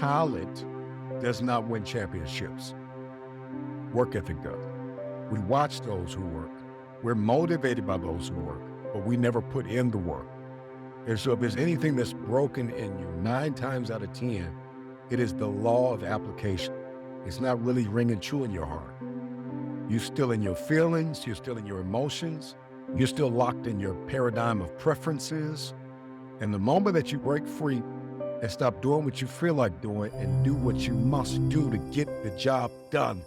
talent does not win championships. Work ethic does. We watch those who work. We're motivated by those who work, but we never put in the work. And so if there's anything that's broken in you, 9 times out of 10, it is the law of application. It's not really ringing true in your heart. You're still in your feelings, you're still in your emotions, you're still locked in your paradigm of preferences. And the moment that you break free and stop doing what you feel like doing and do what you must do to get the job done,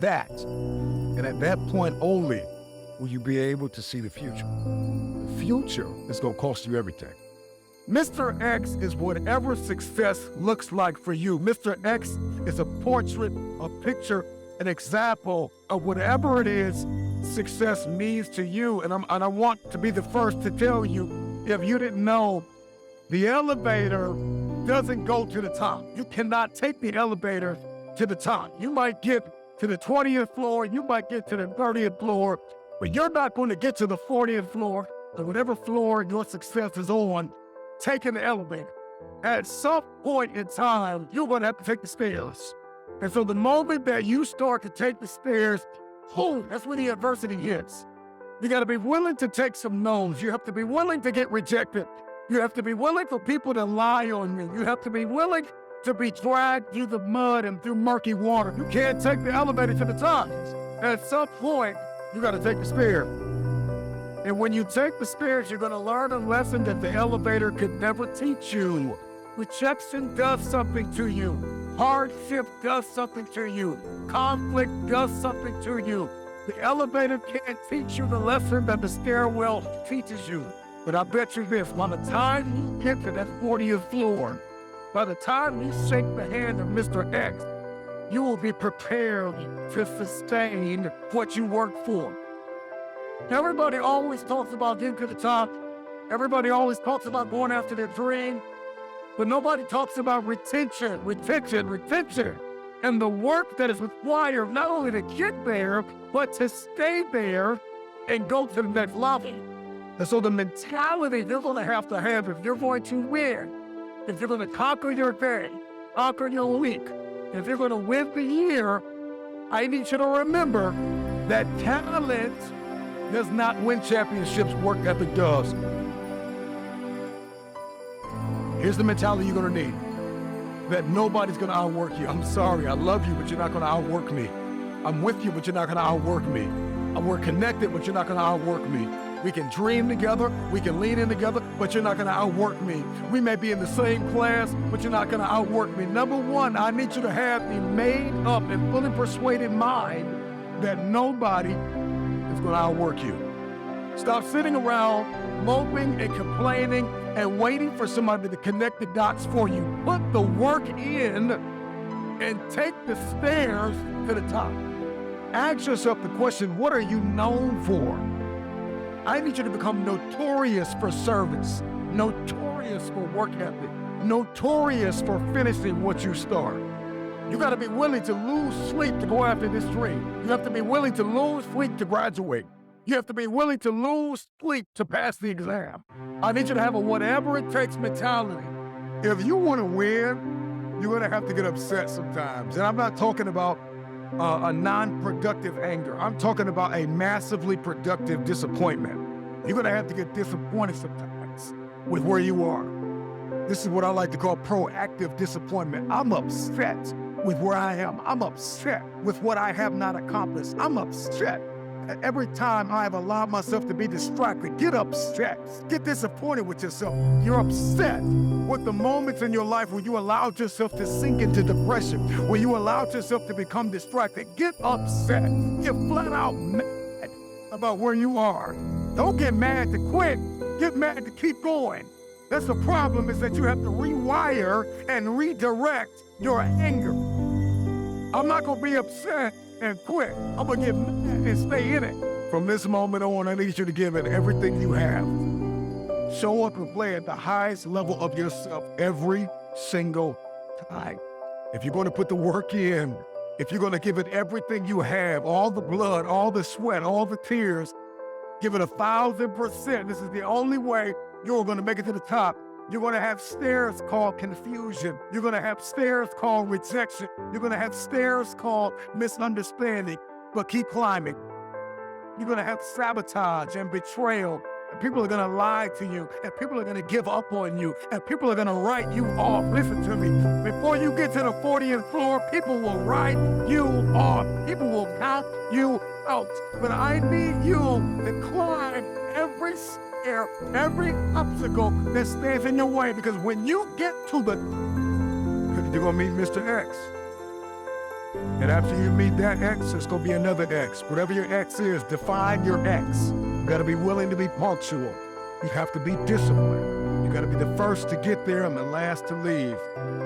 and at that point only will you be able to see the future. The future is going to cost you everything. Mr. X is whatever success looks like for you. Mr. X is a portrait, a picture, an example of whatever it is success means to you. And I want to be the first to tell you, if you didn't know, the elevator doesn't go to the top. You cannot take the elevator to the top. You might get to the 20th floor, you might get to the 30th floor, but you're not going to get to the 40th floor or whatever floor your success is on, taking the elevator. At some point in time, you're going to have to take the stairs. And so the moment that you start to take the stairs, boom, that's when the adversity hits. You got to be willing to take some no's. You have to be willing to get rejected. You have to be willing for people to lie on you. You have to be willing to be dragged through the mud and through murky water. You can't take the elevator to the top. At some point, you got to take the stairs. And when you take the stairs, you're going to learn a lesson that the elevator could never teach you. Rejection does something to you. Hardship does something to you. Conflict does something to you. The elevator can't teach you the lesson that the stairwell teaches you. But I bet you this, by the time you get to that 40th floor, by the time you shake the hand of Mr. X, you will be prepared to sustain what you work for. Everybody always talks about getting to the top. Everybody always talks about going after their dream. But nobody talks about retention. And the work that is required not only to get there, but to stay there and go to the next level. And so the mentality you're going to have if you're going to win, if you're going to conquer your day, conquer your week, if you're going to win the year, I need you to remember that talent does not win championships, work ethic does. Here's the mentality you're going to need. That nobody's going to outwork you. I'm sorry, I love you, but you're not going to outwork me. I'm with you, but you're not going to outwork me. We're connected, but you're not going to outwork me. We can dream together, we can lean in together, but you're not going to outwork me. We may be in the same class, but you're not going to outwork me. Number one, I need you to have the made up and fully persuaded mind that nobody is going to outwork you. Stop sitting around moping and complaining and waiting for somebody to connect the dots for you. Put the work in and take the stairs to the top. Ask yourself the question, what are you known for? I need you to become notorious for service, notorious for work ethic, notorious for finishing what you start. You got to be willing to lose sleep to go after this dream. You have to be willing to lose sleep to graduate. You have to be willing to lose sleep to pass the exam. I need you to have a whatever it takes mentality. If you want to win, you're going to have to get upset sometimes. And I'm not talking about a non-productive anger. I'm talking about a massively productive disappointment. You're going to have to get disappointed sometimes with where you are. This is what I like to call proactive disappointment. I'm upset with where I am. I'm upset with what I have not accomplished. I'm upset. Every time I have allowed myself to be distracted, get upset, get disappointed with yourself. You're upset with the moments in your life where you allowed yourself to sink into depression, where you allowed yourself to become distracted. Get upset. Get flat out mad about where you are. Don't get mad to quit. Get mad to keep going. That's the problem, is that you have to rewire and redirect your anger. I'm not going to be upset and quit. I'm going to get mad and stay in it. From this moment on, I need you to give it everything you have. Show up and play at the highest level of yourself every single time. If you're going to put the work in, if you're going to give it everything you have, all the blood, all the sweat, all the tears, give it 1,000%. This is the only way you're going to make it to the top. You're going to have stairs called confusion. You're going to have stairs called rejection. You're going to have stairs called misunderstanding. But keep climbing. You're going to have sabotage and betrayal. And people are going to lie to you. And people are going to give up on you. And people are going to write you off. Listen to me. Before you get to the 40th floor, people will write you off. People will count you out. But I need you to climb every stair, every obstacle that stands in your way. Because when you get to the, you're going to meet Mr. X. And after you meet that X, it's going to be another X. Whatever your X is, define your X. You got to be willing to be punctual. You have to be disciplined. You got to be the first to get there and the last to leave.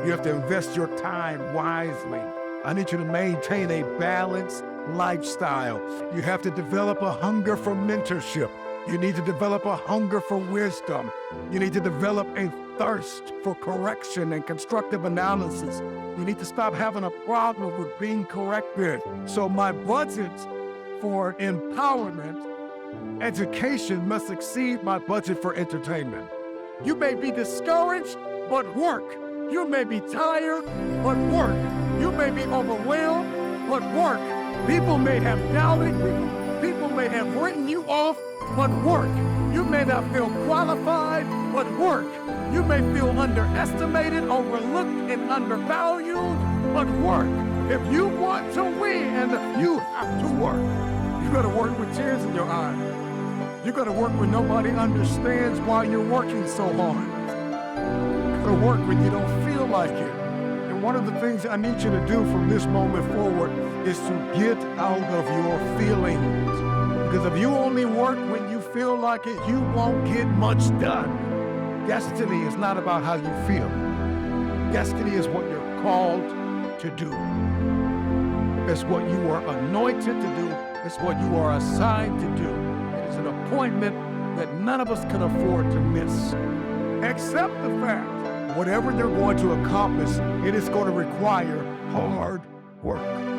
You have to invest your time wisely. I need you to maintain a balanced lifestyle. You have to develop a hunger for mentorship. You need to develop a hunger for wisdom. You need to develop a thirst for correction and constructive analysis. You need to stop having a problem with being corrected. So my budget for empowerment, education must exceed my budget for entertainment. You may be discouraged, but work. You may be tired, but work. You may be overwhelmed, but work. People may have doubted you. People may have written you off, but work. You may not feel qualified, but work. You may feel underestimated, overlooked, and undervalued, but work. If you want to win, you have to work. You gotta work with tears in your eyes. You gotta work when nobody understands why you're working so hard. You gotta work when you don't feel like it. And one of the things I need you to do from this moment forward is to get out of your feelings. Because if you only work when you feel like it, you won't get much done. Destiny is not about how you feel. Destiny is what you're called to do. It's what you are anointed to do. It's what you are assigned to do. It is an appointment that none of us can afford to miss. Accept the fact, whatever you're going to accomplish, it is going to require hard work.